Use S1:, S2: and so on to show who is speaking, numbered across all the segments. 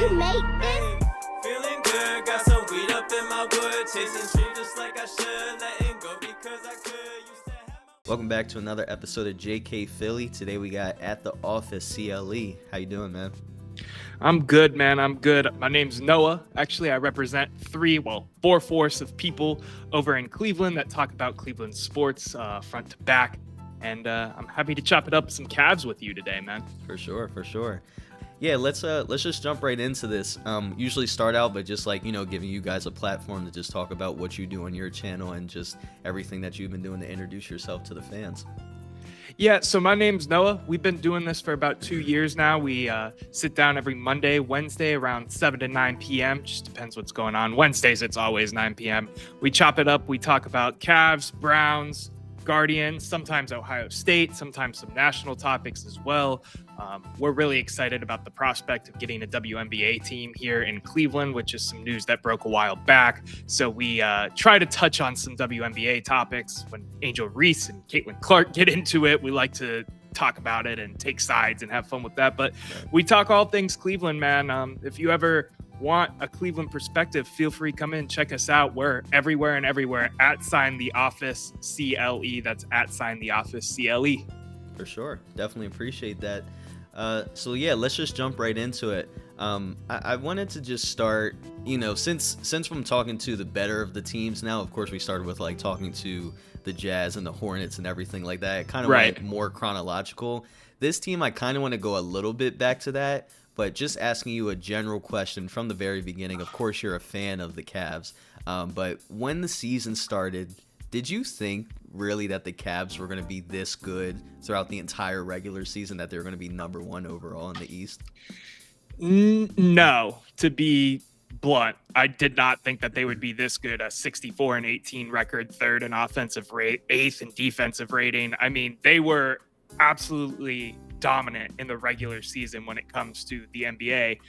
S1: you made this?
S2: Feeling good, got some weed up in my wood, chasing dreams just like I should, letting go because I could. Used to have my...
S3: Welcome back to another episode of JK Philly. Today we got At the Office CLE. How you doing, man?
S4: I'm good, man. I'm good. My name's Noah. Actually, I represent four force of people over in Cleveland that talk about Cleveland sports front to back. And I'm happy to chop it up some Cavs with you today, man.
S3: For sure. Yeah, let's just jump right into this. Usually start out by just giving you guys a platform to just talk about what you do on your channel and just everything that you've been doing to introduce yourself to the fans.
S4: Yeah, so my name's Noah. We've been doing this for about 2 years now. We sit down every Monday, Wednesday around 7 to 9 p.m. Just depends what's going on. Wednesdays, it's always 9 p.m. We chop it up. We talk about Cavs, Browns, Guardians, sometimes Ohio State, sometimes some national topics as well. We're really excited about the prospect of getting a WNBA team here in Cleveland, which is some news that broke a while back. So we try to touch on some WNBA topics. When Angel Reese and Caitlin Clark get into it, we like to talk about it and take sides and have fun with that. But we talk all things Cleveland, man. If you ever want a Cleveland perspective, feel free to come in, check us out. We're everywhere and everywhere at The Office CLE. That's at The Office CLE.
S3: For sure. Definitely appreciate that. So yeah, let's just jump right into it. I wanted to just start, since I'm talking to the better of the teams now, of course we started with talking to the Jazz and the Hornets and everything like that. It kind of went more chronological. This team, I kind of want to go a little bit back to that, but just asking you a general question from the very beginning. Of course, you're a fan of the Cavs, but when the season started, did you think really that the Cavs were going to be this good throughout the entire regular season, that they were going to be number one overall in the East?
S4: No, to be blunt, I did not think that they would be this good. A 64-18 record, third in offensive rate, eighth in defensive rating. I mean, they were absolutely dominant in the regular season when it comes to the NBA.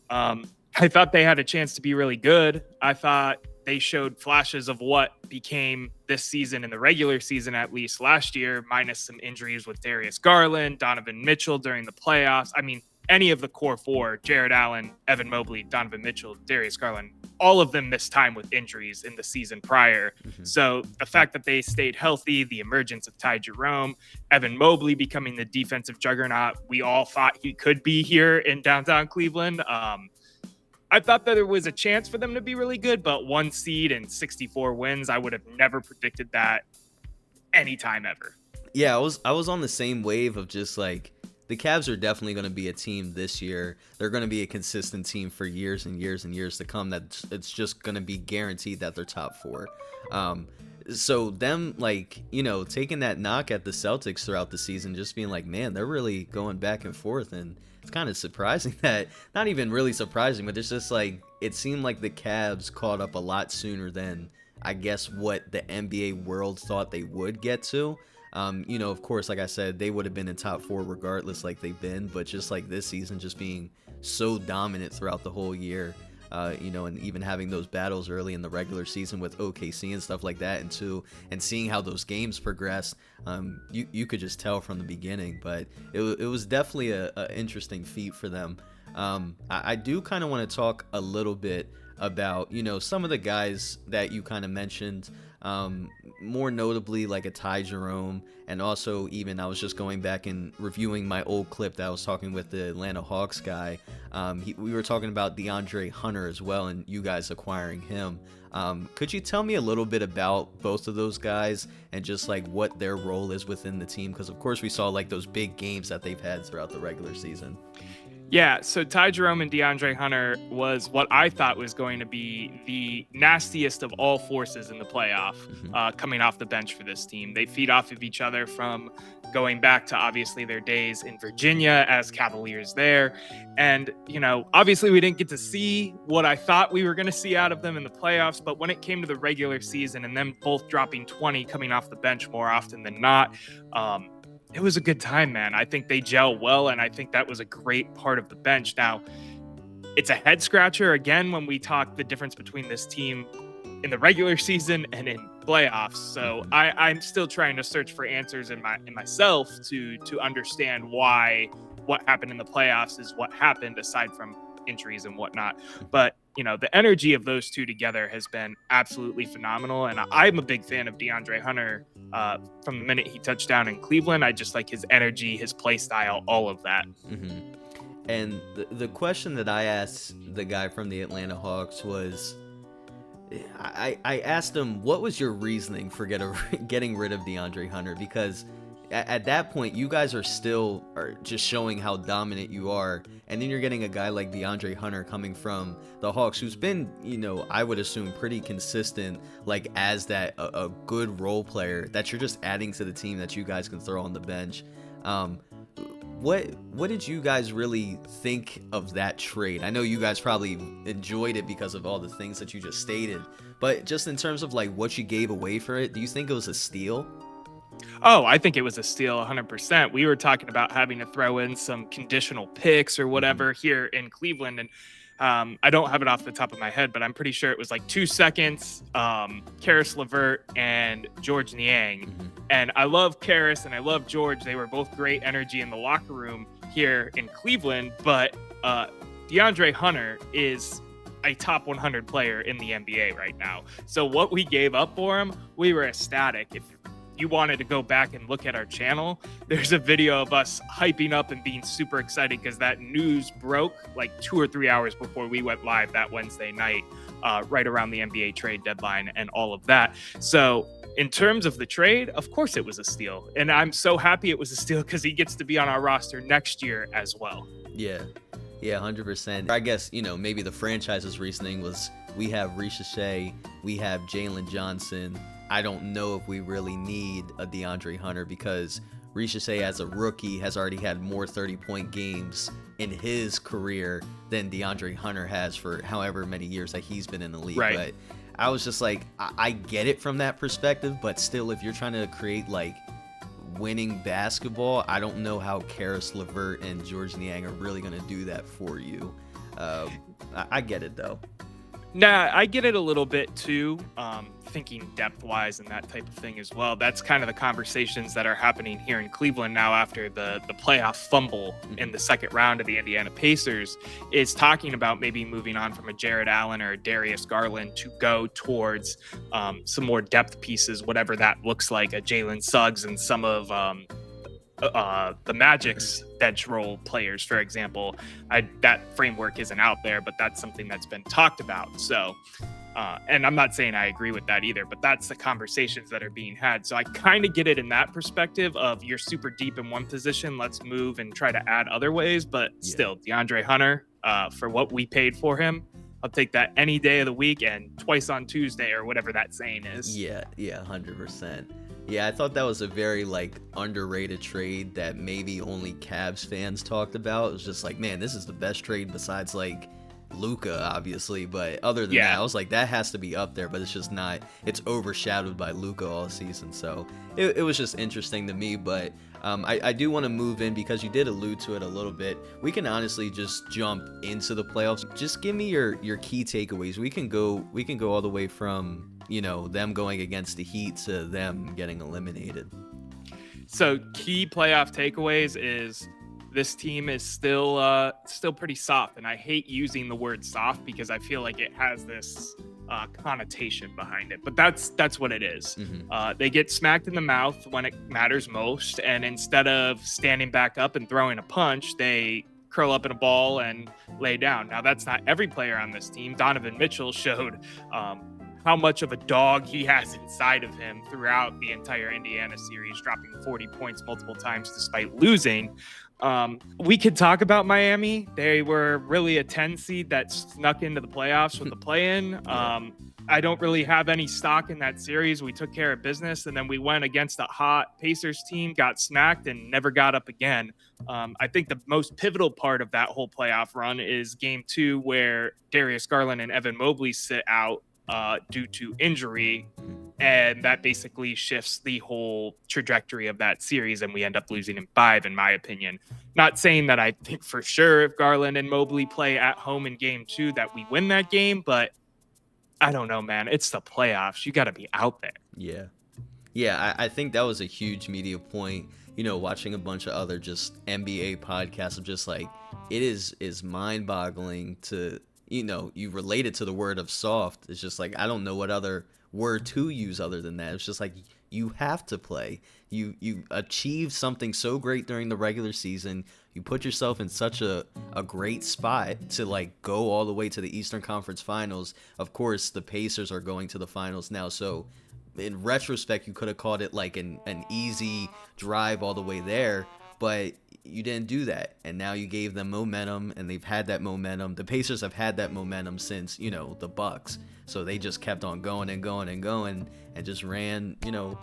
S4: I thought they had a chance to be really good. I thought they showed flashes of what became this season in the regular season, at least last year, minus some injuries with Darius Garland, Donovan Mitchell during the playoffs. I mean, any of the core four, Jared Allen, Evan Mobley, Donovan Mitchell, Darius Garland, all of them missed time with injuries in the season prior. Mm-hmm. So the fact that they stayed healthy, the emergence of Ty Jerome, Evan Mobley becoming the defensive juggernaut we all thought he could be here in downtown Cleveland. I thought that there was a chance for them to be really good, but 1 seed and 64 wins, I would have never predicted that anytime ever.
S3: Yeah, I was on the same wave of just the Cavs are definitely going to be a team this year. They're going to be a consistent team for years and years and years to come. That it's just going to be guaranteed that they're top four. So them taking that knock at the Celtics throughout the season, just being man, they're really going back and forth, and it's kind of surprising that, not even really surprising, but it's just it seemed like the Cavs caught up a lot sooner than I guess what the NBA world thought they would get to. Of course, like I said, they would have been in top four regardless, like they've been, but just this season just being so dominant throughout the whole year, and even having those battles early in the regular season with OKC and stuff like that, and seeing how those games progressed, you could just tell from the beginning. But it was definitely a interesting feat for them. I do kind of want to talk a little bit about some of the guys that you kind of mentioned, more notably a Ty Jerome, and also even I was just going back and reviewing my old clip that I was talking with the Atlanta Hawks guy. We were talking about DeAndre Hunter as well, and you guys acquiring him. Could you tell me a little bit about both of those guys and just what their role is within the team? Because of course we saw those big games that they've had throughout the regular season.
S4: Yeah, so Ty Jerome and DeAndre Hunter was what I thought was going to be the nastiest of all forces in the playoff, coming off the bench for this team. They feed off of each other from going back to obviously their days in Virginia as Cavaliers there. And, obviously we didn't get to see what I thought we were going to see out of them in the playoffs, but when it came to the regular season and them both dropping 20 coming off the bench more often than not, it was a good time, man. I think they gel well, and I think that was a great part of the bench. Now, it's a head scratcher again when we talk the difference between this team in the regular season and in playoffs. So I'm still trying to search for answers in myself to understand why what happened in the playoffs is what happened, aside from injuries and whatnot. But, you know, the energy of those two together has been absolutely phenomenal. And I'm a big fan of DeAndre Hunter from the minute he touched down in Cleveland. I just like his energy, his play style, all of that.
S3: Mm-hmm. And the question that I asked the guy from the Atlanta Hawks was, I asked him, what was your reasoning for getting rid of DeAndre Hunter? Because at that point, you guys are just showing how dominant you are. And then you're getting a guy like DeAndre Hunter coming from the Hawks, who's been, you know, I would assume pretty consistent, like as that a good role player that you're just adding to the team that you guys can throw on the bench. What did you guys really think of that trade? I know you guys probably enjoyed it because of all the things that you just stated, but just in terms of like what you gave away for it, do you think it was a steal?
S4: Oh, I think it was a steal 100%. We were talking about having to throw in some conditional picks or whatever here in Cleveland. And I don't have it off the top of my head, but I'm pretty sure it was like 2 seconds, Karis LeVert and George Niang. And I love Karis and I love George. They were both great energy in the locker room here in Cleveland. But DeAndre Hunter is a top 100 player in the NBA right now. So what we gave up for him, we were ecstatic. If you wanted to go back and look at our channel, there's a video of us hyping up and being super excited because that news broke like 2 or 3 hours before we went live that Wednesday night, right around the NBA trade deadline and all of that. So in terms of the trade, of course it was a steal. And I'm so happy it was a steal because he gets to be on our roster next year as well.
S3: Yeah, 100%. I guess, you know, maybe the franchise's reasoning was we have Ricochet, we have Jalen Johnson. I don't know if we really need a DeAndre Hunter because Ricochet as a rookie has already had more 30-point games in his career than DeAndre Hunter has for however many years that he's been in the league.
S4: Right.
S3: But I was just like, I get it from that perspective, but still, if you're trying to create like winning basketball, I don't know how Karis LeVert and George Niang are really going to do that for you. I get it though.
S4: Nah, I get it a little bit too, thinking depth-wise and that type of thing as well. That's kind of the conversations that are happening here in Cleveland now after the playoff fumble in the second round of the Indiana Pacers, is talking about maybe moving on from a Jared Allen or a Darius Garland to go towards some more depth pieces, whatever that looks like, a Jalen Suggs and some of the Magic's bench role players, for example. That framework isn't out there, but that's something that's been talked about. So, and I'm not saying I agree with that either, but that's the conversations that are being had. So I kind of get it in that perspective of you're super deep in one position, let's move and try to add other ways. But still, DeAndre Hunter, for what we paid for him, I'll take that any day of the week and twice on Tuesday or whatever that saying is.
S3: Yeah, 100%. Yeah, I thought that was a very like underrated trade that maybe only Cavs fans talked about. It was just like, man, this is the best trade besides like Luka, obviously. But other than that, I was like, that has to be up there. But it's just not. It's overshadowed by Luka all season. So it was just interesting to me. But I do want to move in because you did allude to it a little bit. We can honestly just jump into the playoffs. Just give me your key takeaways. We can go all the way from, you know, them going against the Heat to them getting eliminated.
S4: So key playoff takeaways is this team is still pretty soft, and I hate using the word soft because I feel like it has this connotation behind it, but that's what it is. They get smacked in the mouth when it matters most, and instead of standing back up and throwing a punch, they curl up in a ball and lay down. Now that's not every player on this team. Donovan Mitchell showed how much of a dog he has inside of him throughout the entire Indiana series, dropping 40 points multiple times despite losing. We could talk about Miami. They were really a 10 seed that snuck into the playoffs with the play-in. I don't really have any stock in that series. We took care of business, and then we went against a hot Pacers team, got smacked, and never got up again. I think the most pivotal part of that whole playoff run is game 2, where Darius Garland and Evan Mobley sit out due to injury, and that basically shifts the whole trajectory of that series, and we end up losing in 5, in my opinion. Not saying that I think for sure if Garland and Mobley play at home in game 2 that we win that game, but I don't know, man. It's the playoffs. You got to be out there.
S3: Yeah, I think that was a huge media point. watching a bunch of other just NBA podcasts of just like, it is mind-boggling to, you relate it to the word of soft. It's just like, I don't know what other word to use other than that. It's just like, you have to play. You achieve something so great during the regular season. You put yourself in such a great spot to like go all the way to the Eastern Conference Finals. Of course, the Pacers are going to the finals now, so in retrospect, you could have called it like an easy drive all the way there, but you didn't do that. And now you gave them momentum, and they've had that momentum. The Pacers have had that momentum since, the Bucks. So they just kept on going and going and going and just ran,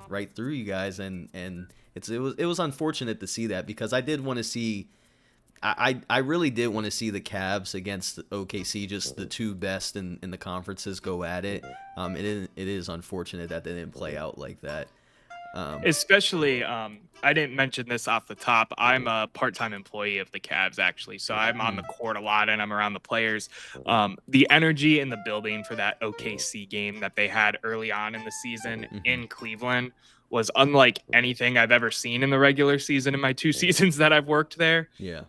S3: right through you guys. And it was unfortunate to see that, because I did want to see, I really did want to see the Cavs against OKC, just the two best in the conferences, go at it. It is unfortunate that they didn't play out like that.
S4: Especially, I didn't mention this off the top. I'm a part-time employee of the Cavs, actually, so I'm on the court a lot and I'm around the players. The energy in the building for that OKC game that they had early on in the season in Cleveland was unlike anything I've ever seen in the regular season in my 2 seasons that I've worked there.
S3: Yeah.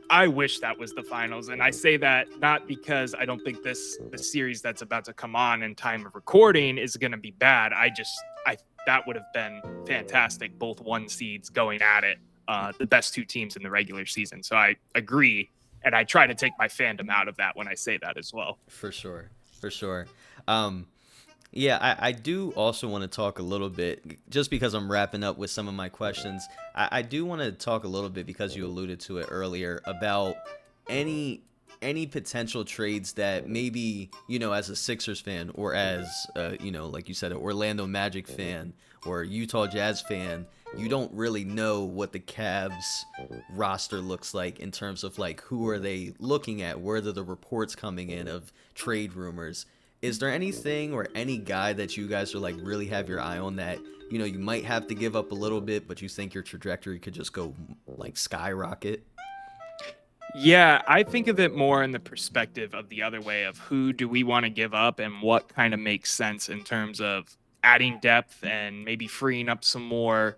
S4: I wish that was the finals, and I say that not because I don't think the series that's about to come on in time of recording is going to be bad. That would have been fantastic. Both 1 seeds going at it, the best 2 teams in the regular season. So I agree, and I try to take my fandom out of that when I say that as well.
S3: For sure. Yeah, I do also want to talk a little bit, just because I'm wrapping up with some of my questions. I do want to talk a little bit, because you alluded to it earlier, about any potential trades that maybe, as a Sixers fan, or as, like you said, an Orlando Magic fan or Utah Jazz fan, you don't really know what the Cavs roster looks like in terms of like, who are they looking at? Where are the reports coming in of trade rumors? Is there anything or any guy that you guys are like really have your eye on that, you might have to give up a little bit, but you think your trajectory could just go like skyrocket?
S4: Yeah, I think of it more in the perspective of the other way of who do we want to give up and what kind of makes sense in terms of adding depth and maybe freeing up some more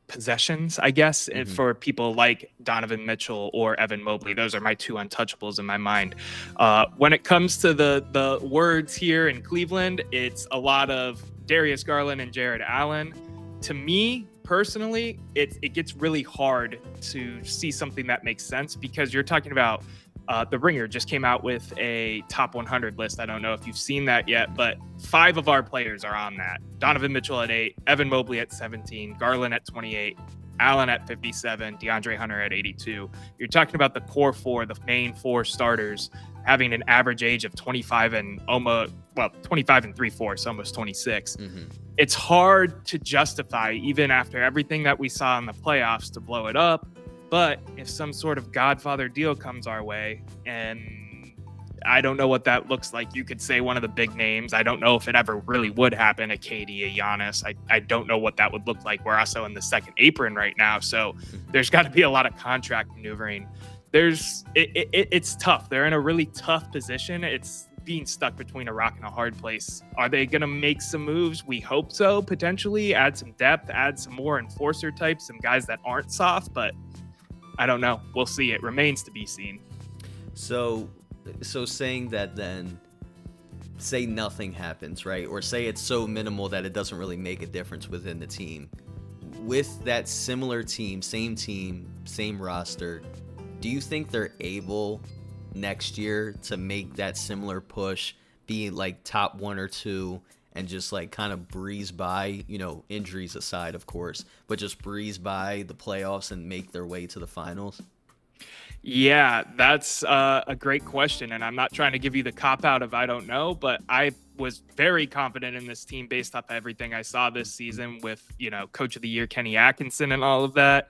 S4: possessions, I guess, for people like Donovan Mitchell or Evan Mobley. Those are my 2 untouchables in my mind. When it comes to the words here in Cleveland, it's a lot of Darius Garland and Jared Allen. To me, personally, it gets really hard to see something that makes sense, because you're talking about The Ringer just came out with a top 100 list. I don't know if you've seen that yet, but 5 of our players are on that. Donovan Mitchell at 8, Evan Mobley at 17, Garland at 28, Allen at 57, DeAndre Hunter at 82. You're talking about the core 4, the main 4 starters, having an average age of 25 and 3/4, almost 26. It's hard to justify, even after everything that we saw in the playoffs, to blow it up. But if some sort of Godfather deal comes our way, and I don't know what that looks like, you could say one of the big names. I don't know if it ever really would happen, a KD, a Giannis. I don't know what that would look like. We're also in the second apron right now, so there's got to be a lot of contract maneuvering. It's tough. They're in a really tough position. It's being stuck between a rock and a hard place. Are they going to make some moves? We hope so, potentially. Add some depth, add some more enforcer types, some guys that aren't soft, but I don't know. We'll see. It remains to be seen.
S3: So saying that, then say nothing happens, right? Or say it's so minimal that it doesn't really make a difference within the team. With that similar team, same roster, do you think they're able next year to make that similar push, be like top 1 or 2, and just like kind of breeze by, injuries aside, of course, but just breeze by the playoffs and make their way to the finals?
S4: Yeah, that's a great question. And I'm not trying to give you the cop out of I don't know, but I was very confident in this team based off everything I saw this season with, Coach of the Year, Kenny Atkinson, and all of that.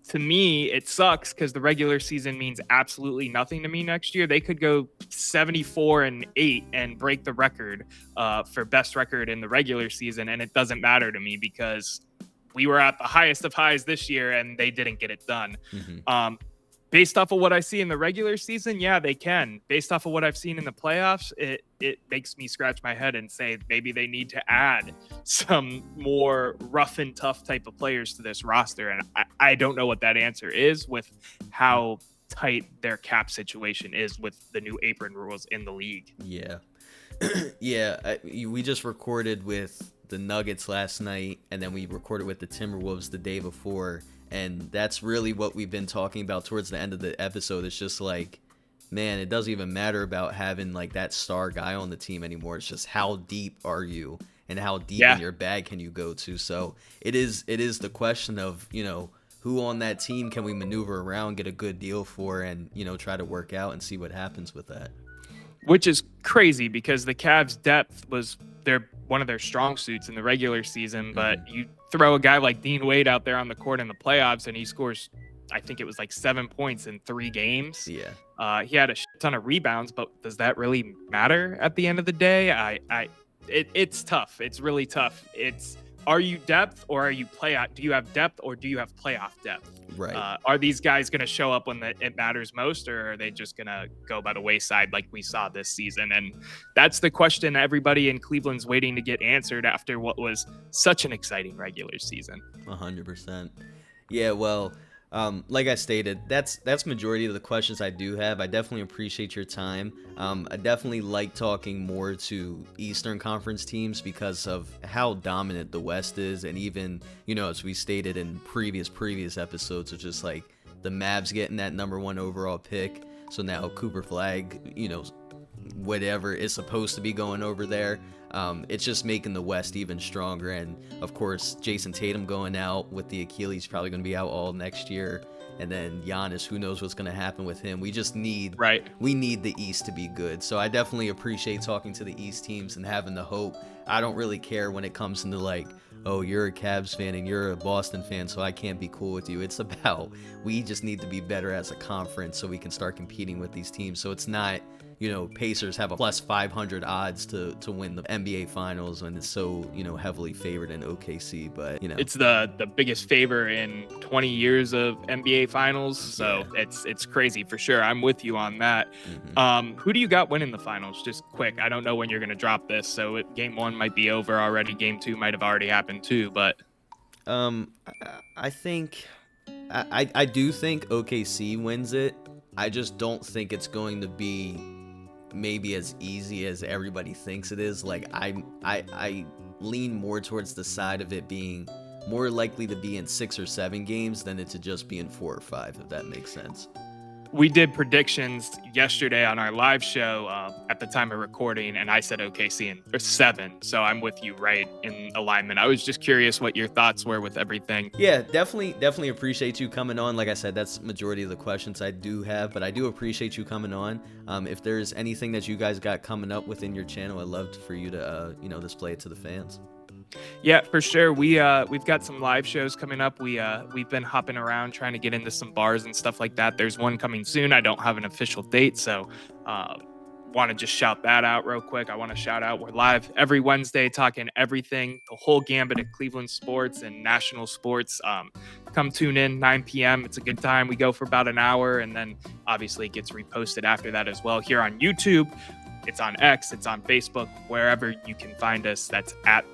S4: To me, it sucks because the regular season means absolutely nothing to me next year. They could go 74-8 and break the record for best record in the regular season, and it doesn't matter to me because we were at the highest of highs this year and they didn't get it done. Based off of what I see in the regular season, yeah, they can. Based off of what I've seen in the playoffs, it makes me scratch my head and say maybe they need to add some more rough and tough type of players to this roster. And I don't know what that answer is with how tight their cap situation is with the new apron rules in the league.
S3: Yeah. Yeah, we just recorded with the Nuggets last night, and then we recorded with the Timberwolves the day before, and that's really what we've been talking about towards the end of the episode. It's just like, man, it doesn't even matter about having like that star guy on the team anymore. It's just how deep are you and how deep in your bag can you go to. So it is the question of, you know, who on that team can we maneuver around, get a good deal for, and, you know, try to work out and see what happens with that.
S4: Which is crazy because the Cavs' depth was one of their strong suits in the regular season, but you throw a guy like Dean Wade out there on the court in the playoffs and he scores, I think it was like 7 points in 3 games.
S3: Yeah.
S4: He had a ton of rebounds, but does that really matter at the end of the day? It's tough. It's really tough. Are you depth or are you playoff? Do you have depth or do you have playoff depth?
S3: Right.
S4: Are these guys going to show up when it matters most, or are they just going to go by the wayside like we saw this season? And that's the question everybody in Cleveland's waiting to get answered after what was such an exciting regular season.
S3: 100%. Yeah, well, like I stated, that's majority of the questions I do have. I definitely appreciate your time. I definitely like talking more to Eastern Conference teams because of how dominant the West is, and even, you know, as we stated in previous episodes, it's just like the Mavs getting that #1 overall pick. So now Cooper Flag, you know, whatever is supposed to be going over there. It's just making the West even stronger. And of course, Jason Tatum going out with the Achilles, probably going to be out all next year. And then Giannis, who knows what's going to happen with him. We just need the East to be good. So I definitely appreciate talking to the East teams and having the hope. I don't really care when it comes into like, oh, you're a Cavs fan and you're a Boston fan, so I can't be cool with you. It's about, we just need to be better as a conference so we can start competing with these teams. So it's not, you know, Pacers have a plus 500 odds to win the NBA Finals when it's so, you know, heavily favored in OKC. But, you know,
S4: it's the biggest favor in 20 years of NBA Finals. So it's crazy for sure. I'm with you on that. Who do you got winning the Finals? Just quick. I don't know when you're going to drop this. So game 1 might be over already. Game 2 might have already happened too. But
S3: I think I do think OKC wins it. I just don't think it's going to be maybe as easy as everybody thinks it is. Like I lean more towards the side of it being more likely to be in 6 or 7 games than it to just be in 4 or 5, if that makes sense.
S4: We did predictions yesterday on our live show at the time of recording, and I said OKC in 7. So I'm with you right in alignment. I was just curious what your thoughts were with everything.
S3: Yeah, definitely appreciate you coming on. Like I said, that's majority of the questions I do have, but I do appreciate you coming on. If there's anything that you guys got coming up within your channel, I'd love for you to you know, display it to the fans.
S4: Yeah, for sure. We've got some live shows coming up. We've been hopping around trying to get into some bars and stuff like that. There's one coming soon. I don't have an official date, so want to just shout that out real quick. I want to shout out, we're live every Wednesday talking everything, the whole gambit of Cleveland sports and national sports. Come tune in 9 p.m. It's a good time. We go for about an hour, and then obviously it gets reposted after that as well here on YouTube. It's on X, it's on Facebook, wherever you can find us. That's at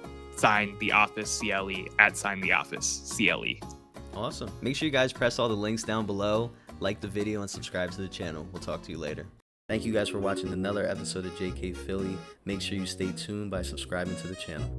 S4: the office CLE, at the office CLE.
S3: Awesome. Make sure you guys press all the links down below, like the video, and subscribe to the channel. We'll talk to you later. Thank you guys for watching another episode of JK Philly. Make sure you stay tuned by subscribing to the channel.